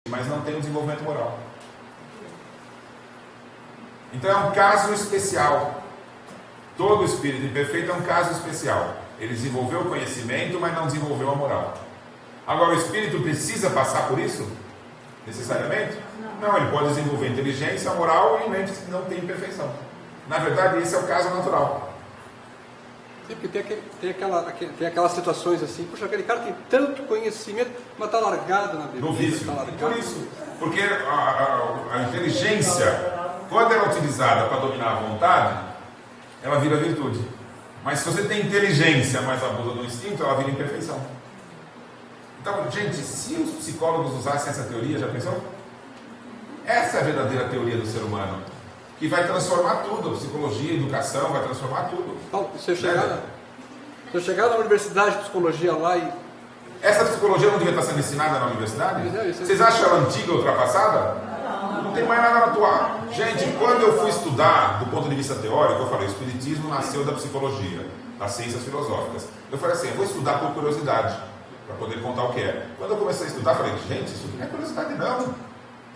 mas não tem um desenvolvimento moral. Então é um caso especial. Todo espírito imperfeito é um caso especial. Ele desenvolveu o conhecimento, mas não desenvolveu a moral. Agora, o espírito precisa passar por isso? Necessariamente? Não, ele pode desenvolver inteligência, moral e não tem imperfeição. Na verdade, esse é o caso natural. Sim, porque tem aquelas situações assim, puxa, aquele cara tem tanto conhecimento, mas está largado na bebida. No vício. Por isso. Porque a inteligência, quando ela é utilizada para dominar a vontade, ela vira virtude. Mas se você tem inteligência, mas abusa do instinto, ela vira imperfeição. Então, gente, se os psicólogos usassem essa teoria, já pensou? Essa é a verdadeira teoria do ser humano, que vai transformar tudo. Psicologia, educação, vai transformar tudo. Paulo, se eu chegar na universidade de psicologia lá e... Essa psicologia não devia estar sendo ensinada na universidade? Vocês acham ela antiga, ultrapassada? Não tem mais nada atual. Gente, quando eu fui estudar do ponto de vista teórico, eu falei, o espiritismo nasceu da psicologia, das ciências filosóficas. Eu falei assim, eu vou estudar por curiosidade, para poder contar o que é. Quando eu comecei a estudar, eu falei, gente, isso não é curiosidade não.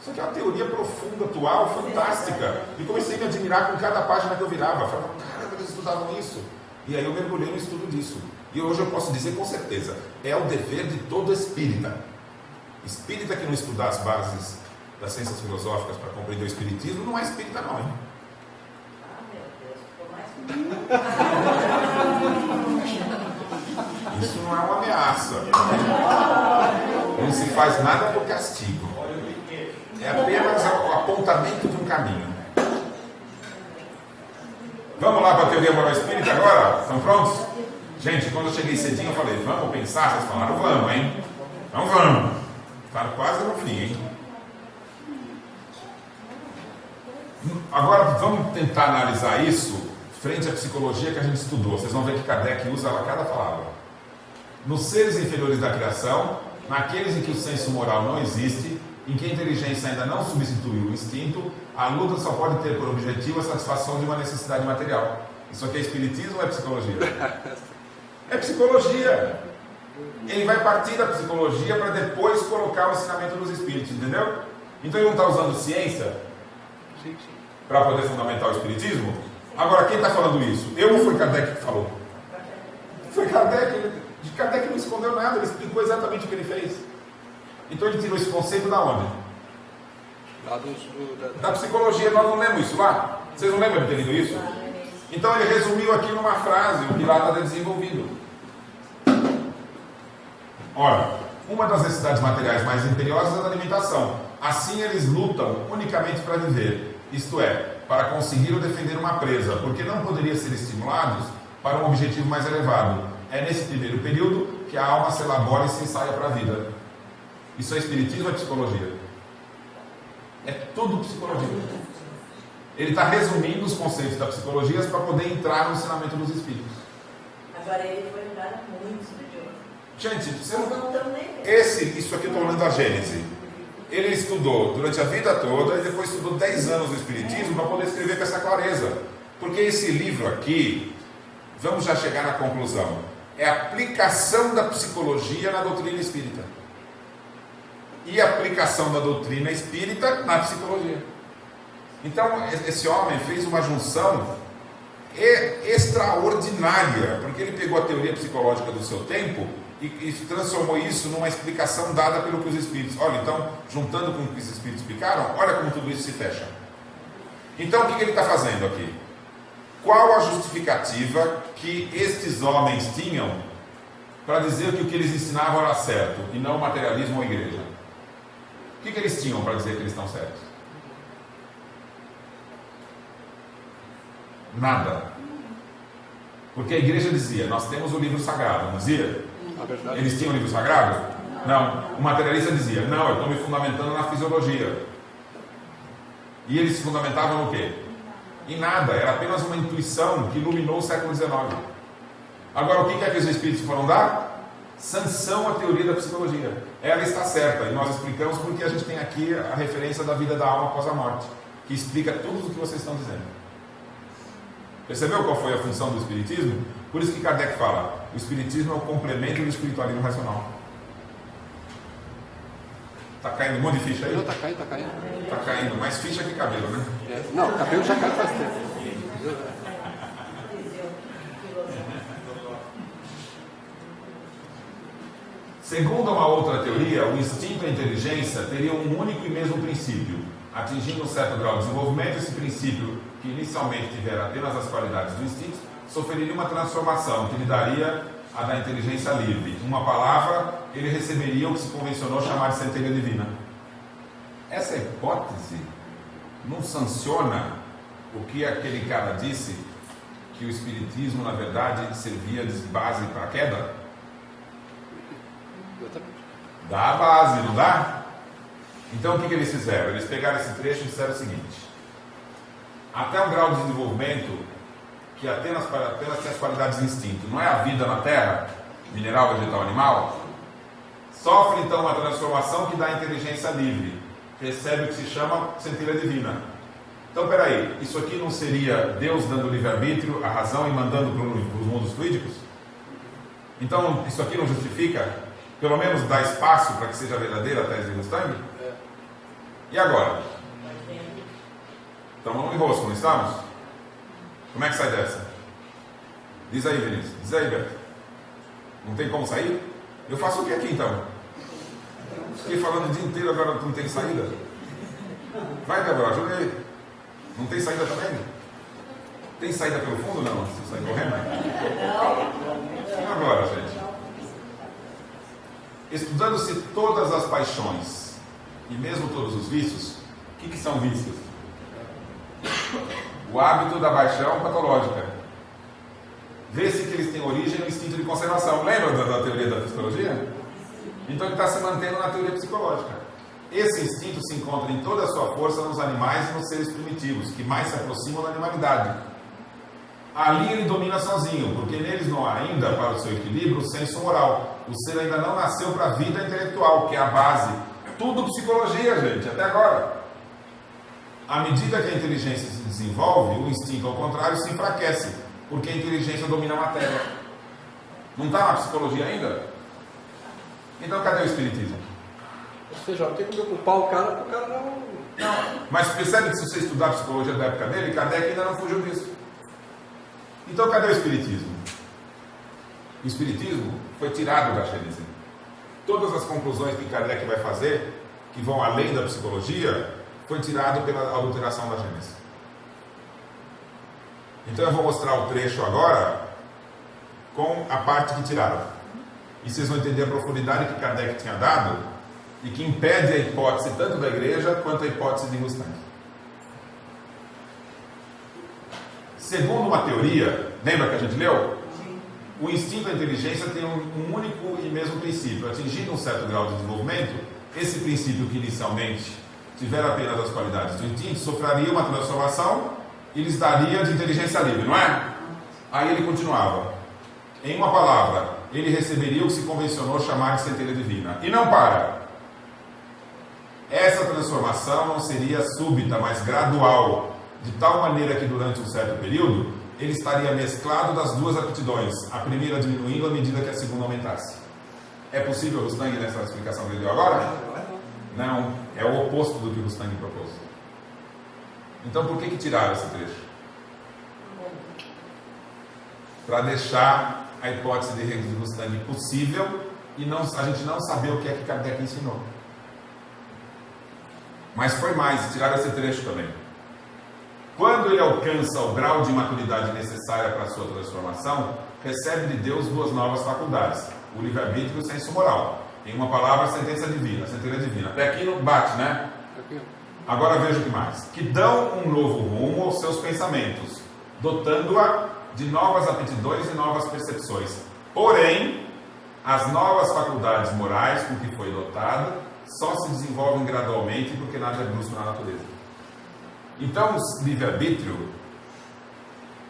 Isso aqui é uma teoria profunda, atual, fantástica. E comecei a me admirar com cada página que eu virava. Eu falava, caramba, eles estudavam isso. E aí eu mergulhei no estudo disso. E hoje eu posso dizer com certeza, é o dever de todo espírita. Espírita que não estudar as bases das ciências filosóficas para compreender o espiritismo, não é espírita não, hein? Isso não é uma ameaça. Não se faz nada por castigo. É apenas o apontamento de um caminho. Vamos lá para a teoria moral espírita agora? Estão prontos? Gente, quando eu cheguei cedinho, eu falei, vamos pensar? Vocês falaram, vamos, hein? Então vamos. Está quase no fim, hein? Agora vamos tentar analisar isso frente à psicologia que a gente estudou. Vocês vão ver que Kardec usa cada palavra. Nos seres inferiores da criação, naqueles em que o senso moral não existe, em que a inteligência ainda não substituiu o instinto, a luta só pode ter por objetivo a satisfação de uma necessidade material. Isso aqui é espiritismo ou é psicologia? É psicologia. Ele vai partir da psicologia para depois colocar o ensinamento dos espíritos, entendeu? Então ele não está usando ciência para poder fundamentar o espiritismo? Agora, quem está falando isso? Eu ou foi Kardec que falou? Foi Kardec. Kardec não escondeu nada, ele explicou exatamente o que ele fez. Então ele tirou esse conceito da onde? Da psicologia. Nós não lemos isso lá? Vocês não lembram de ter lido isso? Então ele resumiu aqui numa frase, o que lá está desenvolvido. Ora, uma das necessidades materiais mais imperiosas é a alimentação. Assim eles lutam unicamente para viver, isto é, para conseguir ou defender uma presa, porque não poderiam ser estimulados para um objetivo mais elevado. É nesse primeiro período que a alma se elabora e se ensaia para a vida. Isso é espiritismo ou é psicologia? É tudo psicologia. Ele está resumindo os conceitos da psicologia para poder entrar no ensinamento dos espíritos. Agora ele foi dar muito estudioso. Gente, você não... Isso aqui eu estou lendo a Gênese. Ele estudou durante a vida toda e depois estudou 10 anos o espiritismo para poder escrever com essa clareza. Porque esse livro aqui, vamos já chegar na conclusão, é a aplicação da psicologia na doutrina espírita. E a aplicação da doutrina espírita na psicologia. Então, esse homem fez uma junção extraordinária, porque ele pegou a teoria psicológica do seu tempo e transformou isso numa explicação dada pelo que os espíritos. Olha, então, juntando com o que os espíritos explicaram, olha como tudo isso se fecha. Então, o que ele está fazendo aqui? Qual a justificativa que estes homens tinham para dizer que o que eles ensinavam era certo, e não o materialismo ou a igreja? O que eles tinham para dizer que eles estão certos? Nada. Porque a igreja dizia, nós temos o livro sagrado, não dizia? Eles tinham o livro sagrado? Não. O materialista dizia, não, eu estou me fundamentando na fisiologia. E eles se fundamentavam no quê? Em nada, era apenas uma intuição que iluminou o século XIX. Agora, o que é que os espíritos foram dar? Sanção à teoria da psicologia. Ela está certa, e nós explicamos porque a gente tem aqui a referência da vida da alma após a morte, que explica tudo o que vocês estão dizendo. Percebeu qual foi a função do espiritismo? Por isso que Kardec fala, o espiritismo é o complemento do espiritualismo racional. Está caindo um monte de ficha aí? Não, está caindo, está caindo. Está caindo, mais ficha que cabelo, né? Não, o cabelo já cai faz tempo. Segundo uma outra teoria, o instinto e a inteligência teriam um único e mesmo princípio. Atingindo um certo grau de desenvolvimento, esse princípio, que inicialmente tivera apenas as qualidades do instinto, sofreria uma transformação que lhe daria a da inteligência livre. Uma palavra, ele receberia o que se convencionou chamar de centelha divina. Essa hipótese não sanciona o que aquele cara disse, que o espiritismo, na verdade, servia de base para a queda? Dá a base, não dá? Então o que eles fizeram? Eles pegaram esse trecho e disseram o seguinte: até um grau de desenvolvimento que apenas tem as qualidades de instinto, não é a vida na Terra, mineral, vegetal, animal, sofre então uma transformação que dá a inteligência livre, recebe o que se chama centelha divina. Então peraí, isso aqui não seria Deus dando livre-arbítrio, a razão e mandando para os mundos fluídicos? Então isso aqui não justifica, pelo menos dá espaço para que seja verdadeira a tese de Mustang? E agora? Estamos no enrosco, não estamos? Como é que sai dessa? Diz aí, Vinícius. Diz aí, Beto. Não tem como sair? Eu faço o que aqui então? Fiquei falando o dia inteiro, agora não tem saída? Vai, Débora, ajuda aí. Não tem saída também? Tem saída pelo fundo, não? Você sai correndo? Não. Agora, gente. Estudando-se todas as paixões e mesmo todos os vícios, o que são vícios? O hábito da paixão patológica. Vê-se que eles têm origem no instinto de conservação. Lembra da teoria da psicologia? Então ele está se mantendo na teoria psicológica. Esse instinto se encontra em toda a sua força nos animais e nos seres primitivos, que mais se aproximam da animalidade. Ali ele domina sozinho, porque neles não há ainda, para o seu equilíbrio, o senso moral. O ser ainda não nasceu para a vida intelectual, que é a base. Tudo psicologia, gente, até agora. À medida que a inteligência se desenvolve, o instinto, ao contrário, se enfraquece, porque a inteligência domina a matéria. Não está na psicologia ainda? Então cadê o espiritismo? Ou seja, não tem como eu culpar o cara, porque o cara não... Mas percebe que se você estudar a psicologia da época dele, Kardec ainda não fugiu disso. Então cadê o espiritismo? O espiritismo foi tirado da Gênese. Todas as conclusões que Kardec vai fazer, que vão além da psicologia, foi tirado pela adulteração da Gênese. Então eu vou mostrar o trecho agora com a parte que tiraram. E vocês vão entender a profundidade que Kardec tinha dado e que impede a hipótese tanto da igreja quanto a hipótese de Mustang. Segundo uma teoria, lembra que a gente leu? O instinto e a inteligência têm um único e mesmo princípio. Atingido um certo grau de desenvolvimento, esse princípio que inicialmente tiver apenas as qualidades do instinto, sofreria uma transformação e lhes daria de inteligência livre, não é? Aí ele continuava. Em uma palavra, ele receberia o que se convencionou chamar de centelha divina. E não para. Essa transformação não seria súbita, mas gradual, de tal maneira que durante um certo período, ele estaria mesclado das duas aptidões, a primeira diminuindo à medida que a segunda aumentasse. É possível o Mustang nessa explicação que ele deu agora? Não, é o oposto do que o Mustang propôs. Então por que tiraram esse trecho? Para deixar a hipótese de Mustang possível e a gente não saber o que é que Kardec ensinou. Mas foi mais, tiraram esse trecho também. Quando ele alcança o grau de maturidade necessária para a sua transformação, recebe de Deus duas novas faculdades, o livre-arbítrio e o senso moral. Em uma palavra, a sentença divina, a centelha divina. Até aqui não bate, né? Agora veja o que mais. Que dão um novo rumo aos seus pensamentos, dotando-a de novas aptidões e novas percepções. Porém, as novas faculdades morais com que foi dotada só se desenvolvem gradualmente porque nada é brusco na natureza. Então, o livre-arbítrio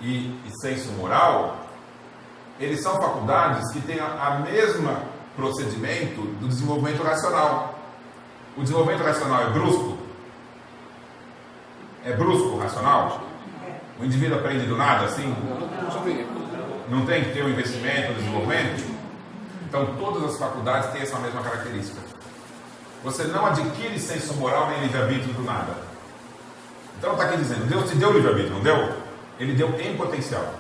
e senso moral, eles são faculdades que têm a mesma procedimento do desenvolvimento racional. O desenvolvimento racional é brusco? É brusco o racional? O indivíduo aprende do nada assim? Não tem que ter um investimento, um desenvolvimento? Então todas as faculdades têm essa mesma característica. Você não adquire senso moral nem livre-arbítrio do nada. Então está aqui dizendo, Deus te deu livre-arbítrio, não deu? Ele deu em potencial.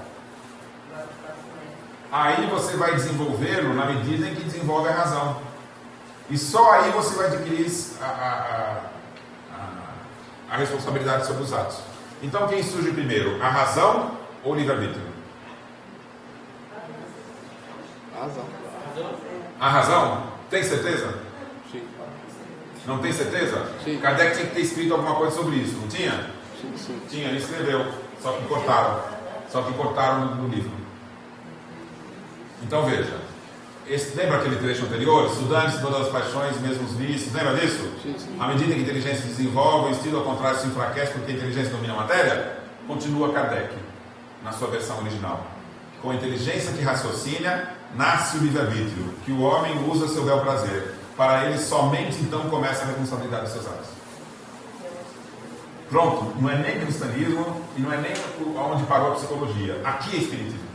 Aí você vai desenvolvê-lo na medida em que desenvolve a razão. E só aí você vai adquirir a responsabilidade sobre os atos. Então quem surge primeiro? A razão ou o livre-arbítrio? Razão. A razão? Tem certeza? Sim. Não tem certeza? Sim. Kardec tinha que ter escrito alguma coisa sobre isso, não tinha? Sim. Tinha, ele escreveu. Só que cortaram. Só que cortaram no livro. Então veja. Lembra aquele trecho anterior? Estudantes de todas as paixões, mesmos vícios. Lembra disso? Sim. À medida que a inteligência se desenvolve, o instinto ao contrário se enfraquece porque a inteligência domina a matéria. Continua Kardec, na sua versão original. Com a inteligência que raciocina, nasce o livre-arbítrio, que o homem usa a seu bel prazer. Para ele, somente então começa a responsabilidade dos seus atos. Pronto, não é nem cristianismo e não é nem onde parou a psicologia. Aqui é espiritismo.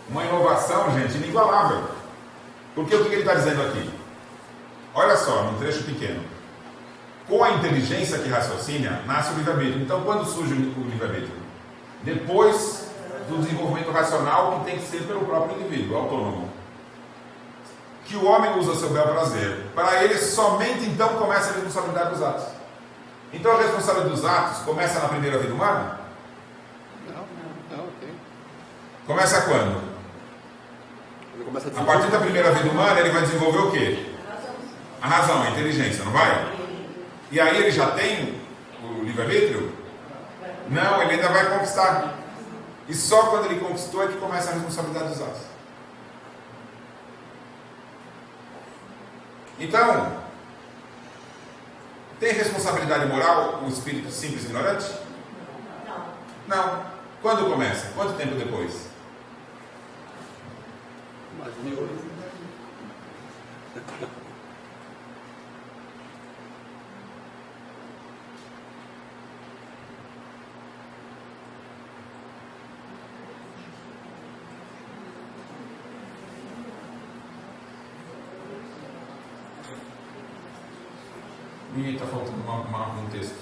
Uma inovação, gente, inigualável. Porque o que ele está dizendo aqui? Olha só, num trecho pequeno. Com a inteligência que raciocina, nasce o livre-arbítrio. Então, quando surge o livre-arbítrio? Depois do desenvolvimento racional, que tem que ser pelo próprio indivíduo, autônomo. Que o homem usa seu bel prazer. Para ele, somente então começa a responsabilidade dos atos. Então, a responsabilidade dos atos começa na primeira vida humana? Não, ok. Começa quando? Ele começa A partir da primeira vida humana, ele vai desenvolver o quê? A razão, a inteligência, não vai? E aí ele já tem o livre-arbítrio? Não, ele ainda vai conquistar. E só quando ele conquistou é que começa a responsabilidade dos atos. Então, tem responsabilidade moral o espírito simples e ignorante? Não. Quando começa? Quanto tempo depois? Mais 1000 anos. E está faltando um texto.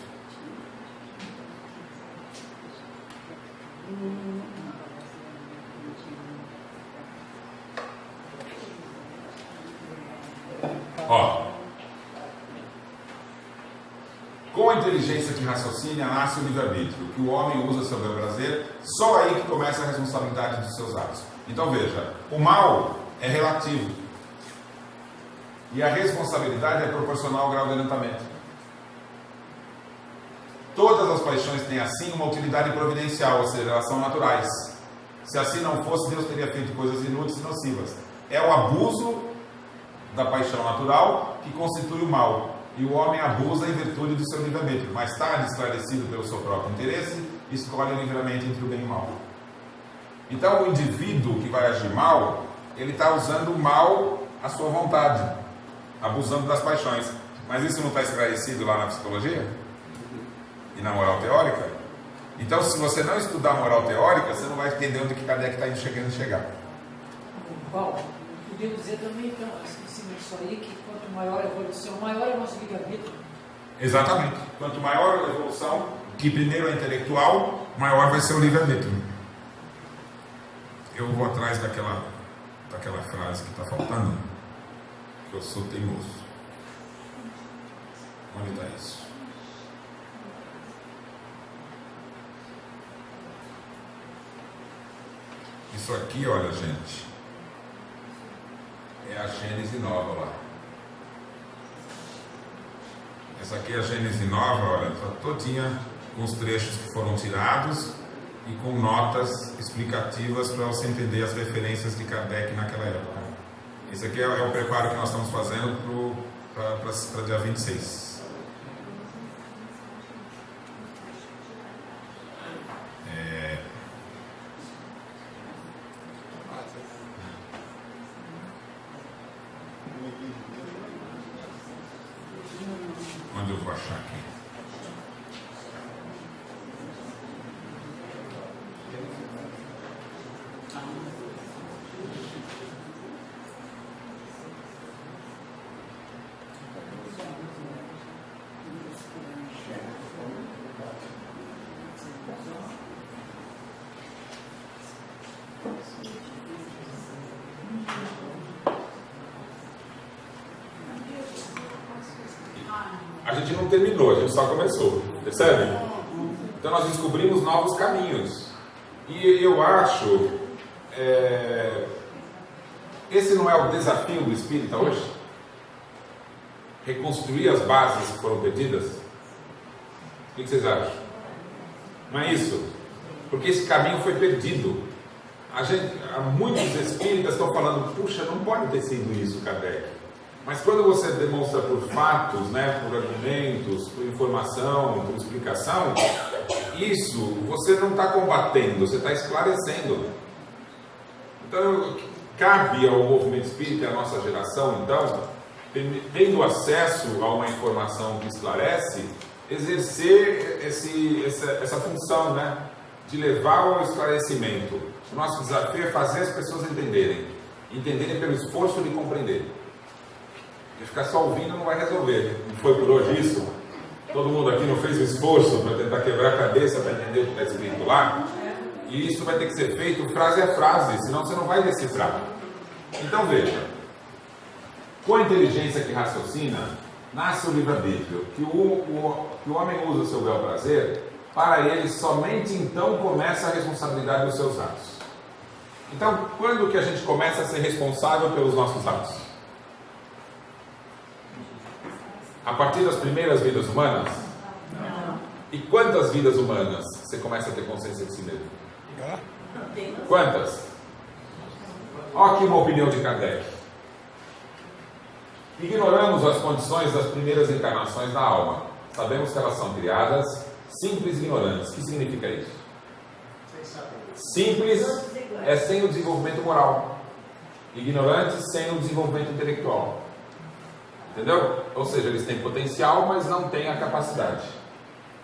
Ó. Com a inteligência que raciocina, nasce o livre-arbítrio, que o homem usa a seu bel prazer, só aí que começa a responsabilidade dos seus atos. Então veja, o mal é relativo. E a responsabilidade é proporcional ao grau de adiantamento. Todas as paixões têm assim uma utilidade providencial, ou seja, elas são naturais. Se assim não fosse, Deus teria feito coisas inúteis e nocivas. É o abuso da paixão natural que constitui o mal. E o homem abusa em virtude do seu livre-arbítrio. Mais tarde, esclarecido pelo seu próprio interesse, escolhe livremente entre o bem e o mal. Então, o indivíduo que vai agir mal, ele está usando o mal à sua vontade, abusando das paixões. Mas isso não está esclarecido lá na psicologia? E na moral teórica? Então, se você não estudar moral teórica, você não vai entender onde que Kardec está chegando a chegar. Paulo, podia dizer também, então, em cima disso aí, que quanto maior a evolução, maior é o nosso livre-arbítrio. Exatamente. Quanto maior a evolução, que primeiro é intelectual, maior vai ser o livre-arbítrio. Eu vou atrás daquela frase que está faltando, que eu sou teimoso. Onde está isso? Isso aqui, olha, gente, é a Gênese nova lá. Essa aqui é a Gênese nova, olha, está todinha com os trechos que foram tirados e com notas explicativas para você entender as referências de Kardec naquela época. Esse aqui é o preparo que nós estamos fazendo para dia 26. Onde eu vou achar aqui? A gente não terminou, a gente só começou. Percebe? Então nós descobrimos novos caminhos. E eu acho... esse não é o desafio do espírita hoje? Reconstruir as bases que foram perdidas? O que vocês acham? Não é isso? Porque esse caminho foi perdido. Muitos espíritas estão falando, puxa, não pode ter sido isso, Kardec. Mas quando você demonstra por fatos, né, por argumentos, por informação, por explicação, isso você não está combatendo, você está esclarecendo. Então, cabe ao movimento espírita, à nossa geração, então, tendo acesso a uma informação que esclarece, exercer essa função, né, de levar ao esclarecimento. O nosso desafio é fazer as pessoas entenderem pelo esforço de compreender. E ficar só ouvindo não vai resolver. Não foi por hoje isso? Todo mundo aqui não fez o esforço para tentar quebrar a cabeça para entender o que está escrito lá? E isso vai ter que ser feito frase a frase, senão você não vai decifrar. Então veja, com a inteligência que raciocina, nasce o livre-arbítrio, que o homem usa o seu bel prazer, para ele somente então começa a responsabilidade dos seus atos. Então, quando que a gente começa a ser responsável pelos nossos atos? A partir das primeiras vidas humanas? Não. E quantas vidas humanas você começa a ter consciência de si mesmo? Quantas? Olha aqui uma opinião de Kardec. Ignoramos as condições das primeiras encarnações da alma. Sabemos que elas são criadas simples e ignorantes. O que significa isso? Simples é sem o desenvolvimento moral. Ignorantes sem o desenvolvimento intelectual. Entendeu? Ou seja, eles têm potencial, mas não têm a capacidade.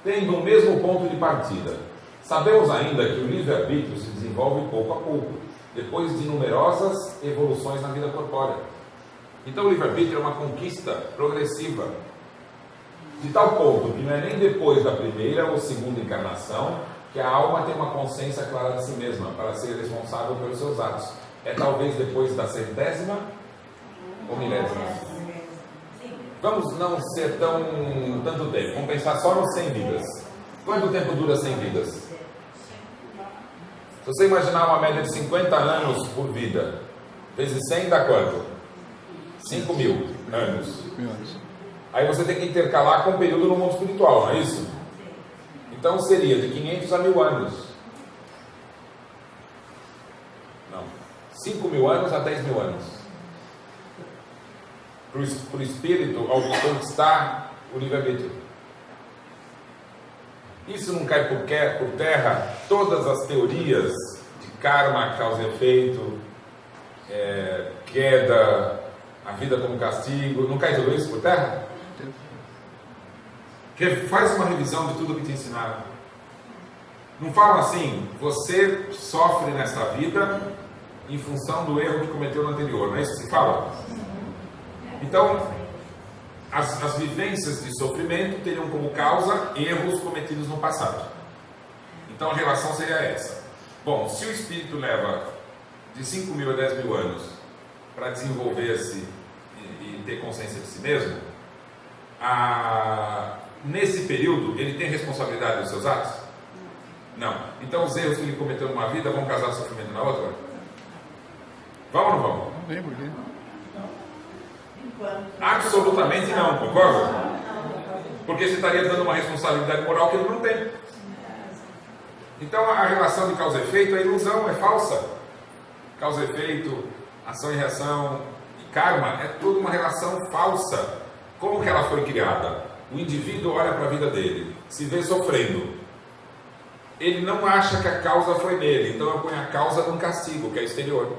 Tendo o mesmo ponto de partida. Sabemos ainda que o livre-arbítrio se desenvolve pouco a pouco, depois de numerosas evoluções na vida corpórea. Então o livre-arbítrio é uma conquista progressiva. De tal ponto que não é nem depois da primeira ou segunda encarnação que a alma tem uma consciência clara de si mesma para ser responsável pelos seus atos. É talvez depois da 100ª ou 1000ª. Vamos não ser tanto tempo. Vamos pensar só nos 100 vidas. Quanto tempo dura 100 vidas? Se você imaginar uma média de 50 anos por vida, vezes 100 dá quanto? 5.000 anos. Aí você tem que intercalar com um período no mundo espiritual, não é isso? Então seria de 500 a 1000 anos. Não. 5.000 anos a 10.000 anos. Para o espírito ao conquistar o livre-arbítrio. Isso não cai por terra todas as teorias de karma, causa e efeito, queda, a vida como castigo, não cai tudo isso por terra? Faz uma revisão de tudo que te ensinaram. Não fala assim, você sofre nesta vida em função do erro que cometeu no anterior, não é isso que se fala? Então, as vivências de sofrimento teriam como causa erros cometidos no passado. Então a relação seria essa. Bom, se o espírito leva de 5.000 a 10.000 anos para desenvolver-se e ter consciência de si mesmo, nesse período ele tem responsabilidade dos seus atos? Não. Então os erros que ele cometeu numa vida vão causar sofrimento na outra? Vão ou não vão? Não lembro por quê. Absolutamente não, concorda? Porque você estaria dando uma responsabilidade moral que ele não tem. Então a relação de causa e efeito é ilusão, é falsa. Causa e efeito, ação e reação e karma é tudo uma relação falsa. Como que ela foi criada? O indivíduo olha para a vida dele, se vê sofrendo. Ele não acha que a causa foi nele, então eu ponho a causa num castigo, que é exterior.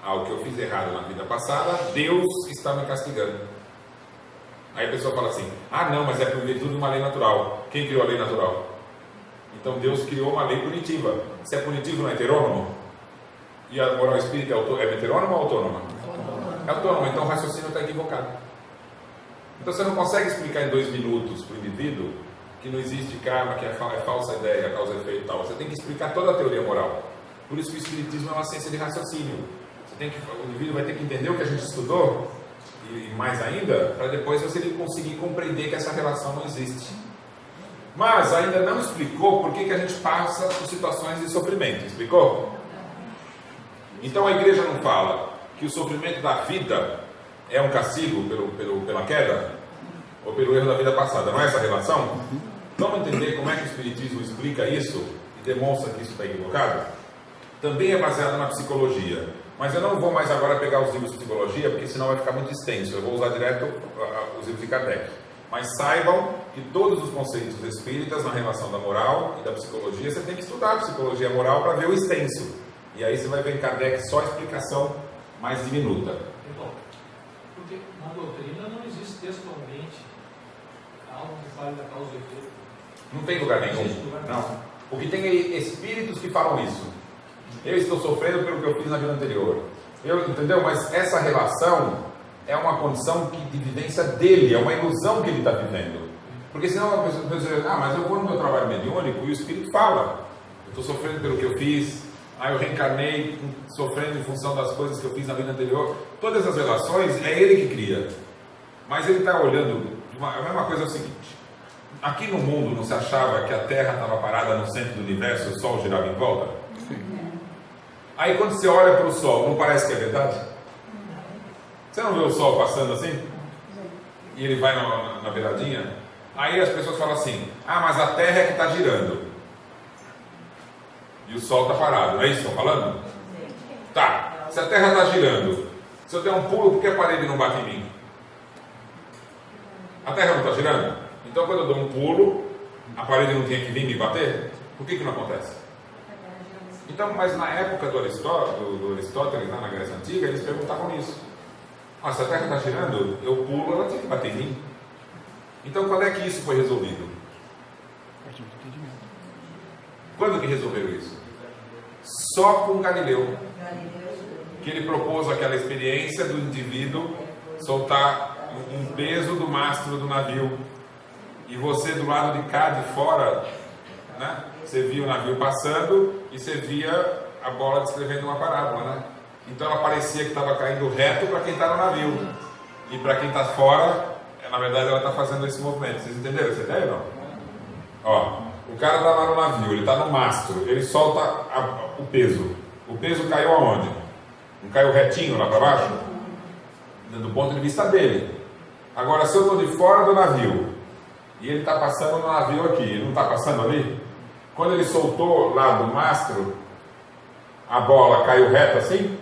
O que eu fiz errado na vida passada, Deus está me castigando. Aí a pessoa fala assim, não, mas é por virtude de uma lei natural. Quem criou a lei natural? Então Deus criou uma lei punitiva. Se é punitivo, não é heterônomo? E a moral espírita é heterônoma ou autônoma? É autônoma, então o raciocínio está equivocado. Então você não consegue explicar em 2 minutos para o indivíduo que não existe karma, que é falsa ideia, causa e efeito e tal. Você tem que explicar toda a teoria moral. Por isso que o espiritismo é uma ciência de raciocínio. O indivíduo vai ter que entender o que a gente estudou e mais ainda, para depois você conseguir compreender que essa relação não existe. Mas ainda não explicou por que a gente passa por situações de sofrimento. Explicou? Então a igreja não fala que o sofrimento da vida é um castigo pela queda? Ou pelo erro da vida passada? Não é essa relação? Vamos entender como é que o Espiritismo explica isso e demonstra que isso está equivocado? Também é baseado na psicologia. Mas eu não vou mais agora pegar os livros de psicologia, porque senão vai ficar muito extenso. Eu vou usar direto os livros de Kardec. Mas saibam que todos os conceitos espíritas na relação da moral e da psicologia, você tem que estudar a psicologia moral para ver o extenso. E aí você vai ver em Kardec só a explicação mais diminuta. Então, porque na doutrina não existe textualmente algo que fale da causa e efeito. Não tem lugar nenhum. Não. O que tem é espíritos que falam isso. Eu estou sofrendo pelo que eu fiz na vida anterior. Entendeu? Mas essa relação é uma condição de vivência dele, é uma ilusão que ele está vivendo. Porque senão a pessoa diz, mas eu vou no meu trabalho mediúnico e o espírito fala. Eu estou sofrendo pelo que eu fiz, eu reencarnei sofrendo em função das coisas que eu fiz na vida anterior. Todas essas relações é ele que cria. Mas ele está olhando, a mesma coisa é o seguinte, aqui no mundo não se achava que a Terra estava parada no centro do universo e o Sol girava em volta? Sim. Aí quando você olha para o Sol, não parece que é verdade? Você não vê o Sol passando assim? E ele vai na beiradinha? Aí as pessoas falam assim, mas a Terra é que está girando. E o Sol está parado, não é isso que estão falando? Tá, se a Terra está girando, se eu der um pulo, por que a parede não bate em mim? A Terra não está girando? Então quando eu dou um pulo, a parede não tinha que vir me bater? Por que não acontece? Então, mas na época do Aristóteles, lá na Grécia Antiga, eles perguntavam isso. Se a Terra está girando, eu pulo, ela tinha que bater em mim. Então, quando é que isso foi resolvido? Quando que resolveram isso? Só com Galileu. Que ele propôs aquela experiência do indivíduo soltar um peso do mastro do navio. E você do lado de cá, de fora, né? Você via o navio passando e você via a bola descrevendo uma parábola, né? Então ela parecia que estava caindo reto para quem está no navio. E para quem está fora, na verdade ela está fazendo esse movimento. Vocês entenderam essa ideia ou não? O cara está lá no navio, ele está no mastro, ele solta o peso. O peso caiu aonde? Não caiu retinho lá para baixo? Do ponto de vista dele. Agora, se eu estou de fora do navio e ele está passando no navio aqui, ele não está passando ali? Quando ele soltou lá do mastro, a bola caiu reta assim?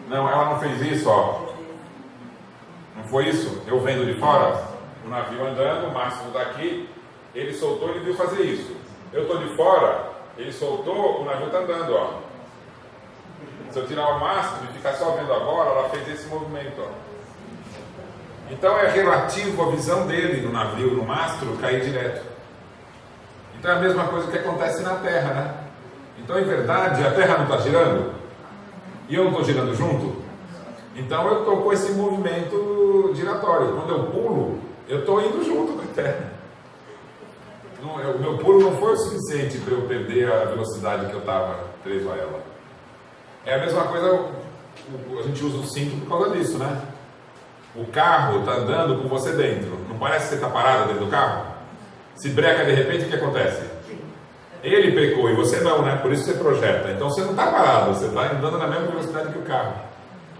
Não, ela não fez isso, Não foi isso? Eu vendo de fora, o navio andando, o mastro daqui, ele soltou, ele viu fazer isso. Eu estou de fora, ele soltou, o navio está andando, Se eu tirar o mastro e ficar só vendo a bola, ela fez esse movimento, Então é relativo à visão dele no navio, no mastro, cair direto. Então é a mesma coisa que acontece na Terra, né? Então, em verdade, a Terra não está girando? E eu não estou girando junto? Então eu estou com esse movimento giratório. Quando eu pulo, eu estou indo junto com a Terra. O meu pulo não foi o suficiente para eu perder a velocidade que eu estava preso a ela. É a mesma coisa, a gente usa o cinto por causa disso, né? O carro está andando com você dentro. Não parece que você está parado dentro do carro? Se breca de repente, o que acontece? Ele brecou e você não, né? Por isso você projeta. Então você não está parado, você está andando na mesma velocidade que o carro.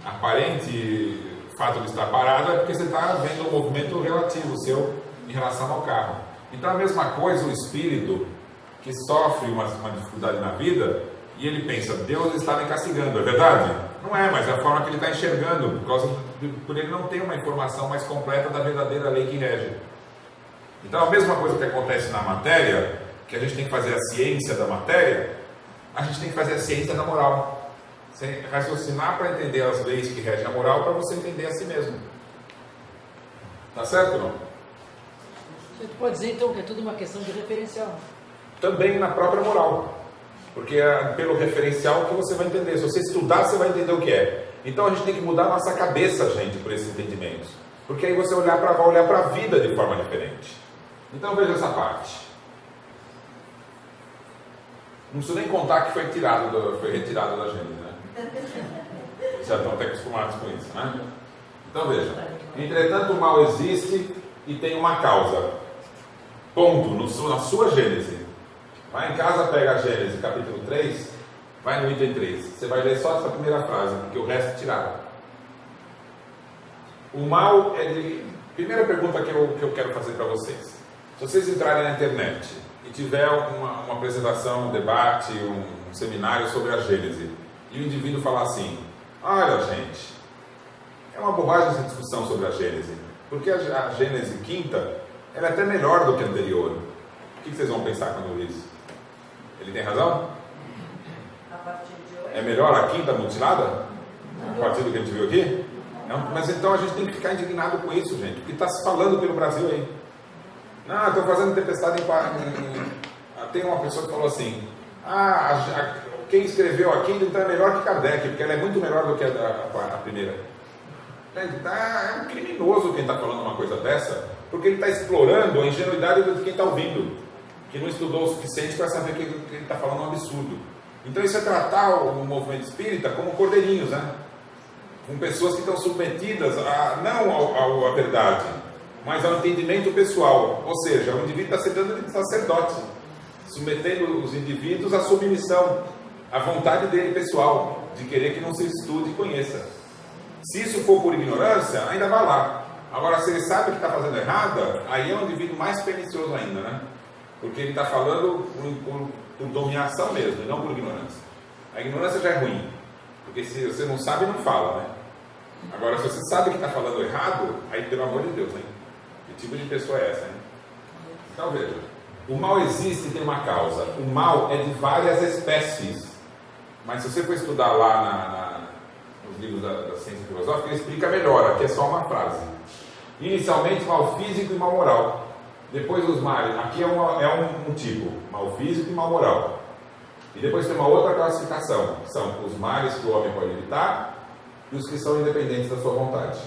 Aparente fato de estar parado é porque você está vendo um movimento relativo seu em relação ao carro. Então a mesma coisa o espírito que sofre uma dificuldade na vida e ele pensa, Deus está me castigando, é verdade? Não é, mas é a forma que ele está enxergando, por ele não ter uma informação mais completa da verdadeira lei que rege. Então a mesma coisa que acontece na matéria, que a gente tem que fazer a ciência da matéria, a gente tem que fazer a ciência da moral. Você raciocinar para entender as leis que regem a moral, para você entender a si mesmo. Tá certo ou não? Você pode dizer então que é tudo uma questão de referencial. Também na própria moral. Porque é pelo referencial que você vai entender. Se você estudar, você vai entender o que é. Então a gente tem que mudar a nossa cabeça, gente, por esses entendimentos. Porque aí você vai olhar para a vida de forma diferente. Então veja essa parte. Não preciso nem contar que foi retirado da gente, né? Já estão até acostumados com isso, né? Então veja, entretanto o mal existe e tem uma causa. Ponto, na sua Gênese. Vai em casa, pega a Gênese, capítulo 3, vai no item 3. Você vai ler só essa primeira frase, porque o resto tiraram. O mal é de... Primeira pergunta que eu quero fazer para vocês. Se vocês entrarem na internet e tiver uma apresentação, um debate, um seminário sobre a Gênese, e o indivíduo falar assim: olha gente, é uma bobagem essa discussão sobre a Gênese, porque a Gênese quinta, ela é até melhor do que a anterior. O que vocês vão pensar quando ouvir isso? Ele tem razão? A partir de hoje. É melhor a quinta mutilada? A partir do que a gente viu aqui? Não, mas então a gente tem que ficar indignado com isso, gente, porque está se falando pelo Brasil aí. Não, estou fazendo tempestade Tem uma pessoa que falou assim: quem escreveu a quinta então é melhor que Kardec, porque ela é muito melhor do que a primeira. É um criminoso quem está falando uma coisa dessa, porque ele está explorando a ingenuidade de quem está ouvindo, que não estudou o suficiente para saber que ele está falando um absurdo. Então isso é tratar o movimento espírita como cordeirinhos, né? Com pessoas que estão submetidas não à verdade, mas ao entendimento pessoal. Ou seja, o indivíduo está sendo de sacerdote, submetendo os indivíduos à submissão, à vontade dele pessoal, de querer que não se estude e conheça. Se isso for por ignorância, ainda vai lá. Agora, se ele sabe que está fazendo errado, aí é um indivíduo mais pernicioso ainda, né? Porque ele está falando por dominação mesmo, e não por ignorância. A ignorância já é ruim, porque se você não sabe, não fala, né? Agora, se você sabe que está falando errado, aí, pelo amor de Deus, hein? Que tipo de pessoa é essa, hein? Então, veja, o mal existe e tem uma causa. O mal é de várias espécies. Mas se você for estudar lá nos livros da ciência filosófica, ele explica melhor. Aqui é só uma frase. Inicialmente, mal físico e mal moral. Depois os males. Aqui é um tipo, mal físico e mal moral. E depois tem uma outra classificação. São os males que o homem pode evitar e os que são independentes da sua vontade.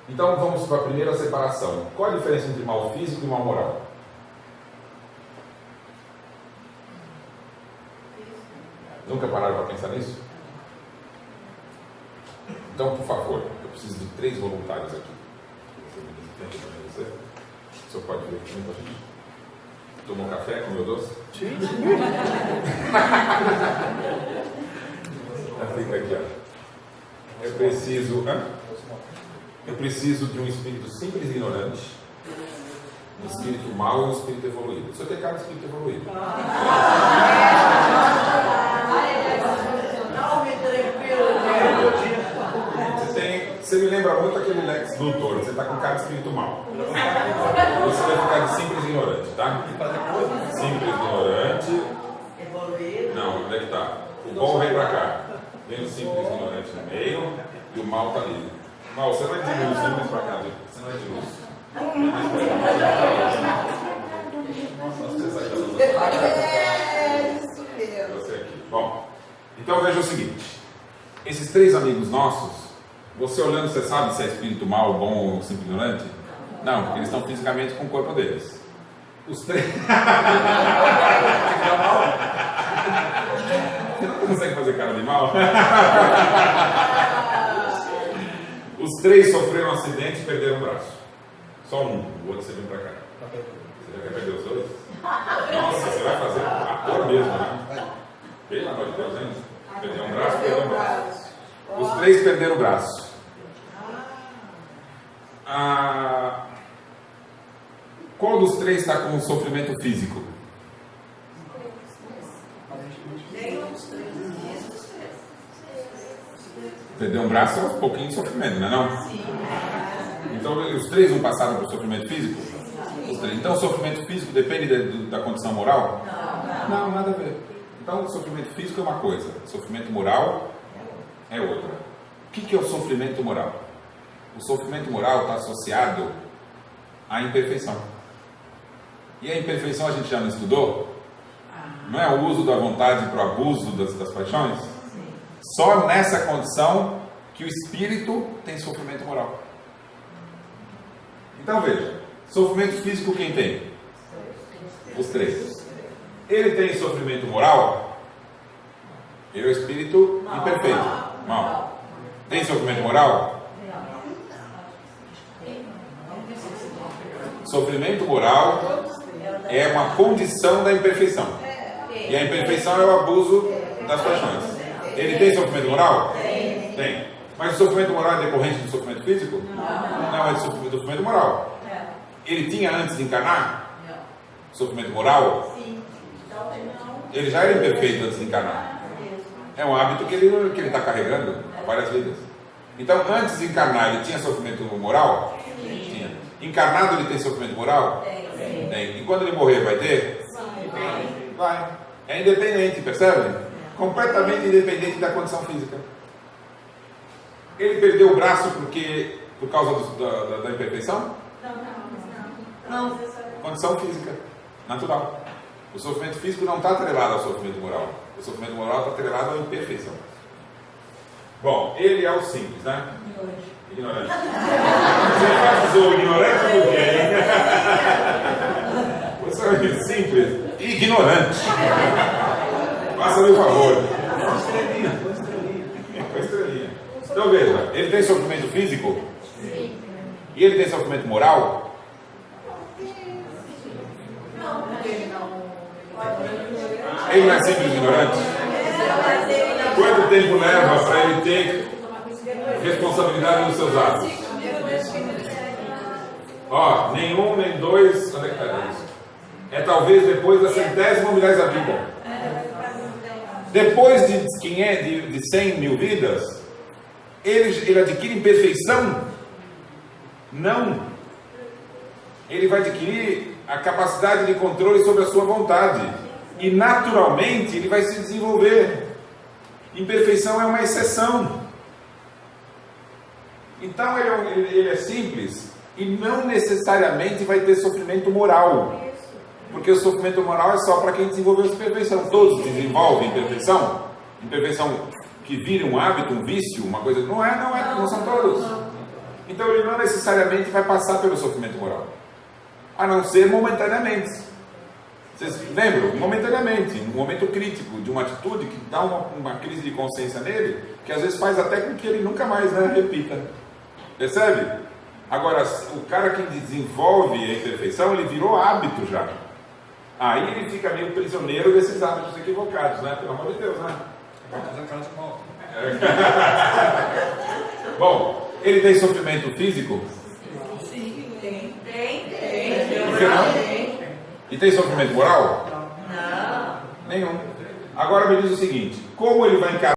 Então vamos para a primeira separação. Qual a diferença entre mal físico e mal moral? Nunca pararam para pensar nisso? Então, por favor, eu preciso de 3 voluntários aqui. Você? O senhor pode vir aqui com a gente? Tomou café, comeu doce? Sim. Fica aqui, ó. Eu preciso de um espírito simples e ignorante, um espírito mau e um espírito evoluído. O senhor tem cara de espírito evoluído. Você me lembra muito aquele Lex Luthor. Você está com cara de espírito mau. Você vai ficar de simples e ignorante, tá? Simples e ignorante. Evoluído. Não, onde é que está? O bom vem para cá. Vem o simples e ignorante no meio e o mal está ali. Mal, você não é de luz, vem mais para cá, viu? Você não é de luz. Isso mesmo. Você aqui. Bom, então veja o seguinte: esses 3 amigos nossos, você olhando, você sabe se é espírito mau, bom ou simples ignorante? Não, porque eles estão fisicamente com o corpo deles. Os 3. Você não consegue fazer cara de mal? Os 3 sofreram um acidente e perderam o braço. Só um, o outro você vem pra cá. Você já quer perder os 2? Nossa, você vai fazer ator mesmo, né? Pelo amor de Deus, hein? Perdeu um braço, perdeu um braço. Os 3 perderam o braço. Qual dos 3 está com sofrimento físico? Perder um braço é um pouquinho de sofrimento, não é não? Sim. Então os 3 não passaram por sofrimento físico? Os 3. Então o sofrimento físico depende da condição moral? Não, nada a ver. Então o sofrimento físico é uma coisa, o sofrimento moral é outra. O que é o sofrimento moral? O sofrimento moral está associado à imperfeição. E a imperfeição a gente já não estudou? Não é o uso da vontade para o abuso das paixões? Só nessa condição que o espírito tem sofrimento moral. Então veja, sofrimento físico quem tem? Os 3. Ele tem sofrimento moral? Ele é o espírito imperfeito. Mal. Tem sofrimento moral? Sofrimento moral é uma condição da imperfeição. E a imperfeição é o abuso das paixões. Ele tem sofrimento moral? Tem. Mas o sofrimento moral é decorrente do sofrimento físico? Não, é do sofrimento moral. Ele tinha antes de encarnar? Sofrimento moral? Ele já era imperfeito antes de encarnar. É um hábito que ele está carregando há várias vidas. Então, antes de encarnar, ele tinha sofrimento moral? Tinha. Encarnado, ele tem sofrimento moral? Tem. E quando ele morrer, vai ter? Vai. É independente, percebe? Completamente independente da condição física. Ele perdeu o braço por causa da imperfeição? Não. Condição física, natural. O sofrimento físico não está atrelado ao sofrimento moral. O sofrimento moral está atrelado à imperfeição. Bom, ele é o simples, né? Ignorante. Você batizou ignorante por quê? Você é o simples e ignorante. Faça-me o favor. Com estrelinha. Então veja, ele tem sofrimento físico? Sim. E ele tem sofrimento moral? Ele não é simples ignorante? Quanto tempo leva para ele ter responsabilidade nos seus atos? Ó, nenhum, nem dois. Onde é que está isso? É talvez depois da 100ª milésima vida. Depois de 100 mil vidas, ele adquire imperfeição? Não. Ele vai adquirir a capacidade de controle sobre a sua vontade. E naturalmente ele vai se desenvolver. Imperfeição é uma exceção. Então ele é simples e não necessariamente vai ter sofrimento moral. Porque o sofrimento moral é só para quem desenvolveu a imperfeição. Todos desenvolvem imperfeição. Imperfeição que vira um hábito, um vício, uma coisa. Não são todos. Então ele não necessariamente vai passar pelo sofrimento moral. A não ser momentaneamente. Vocês lembram? Momentaneamente, num momento crítico, de uma atitude que dá uma crise de consciência nele, que às vezes faz até com que ele nunca mais repita. Percebe? Agora, o cara que desenvolve a imperfeição, ele virou hábito já. Aí ele fica meio prisioneiro desses hábitos equivocados, né? Pelo amor de Deus, né? Bom, ele tem sofrimento físico? Sim, tem. Por que não? E tem sofrimento moral? Não. Nenhum. Agora me diz o seguinte: como ele vai encarar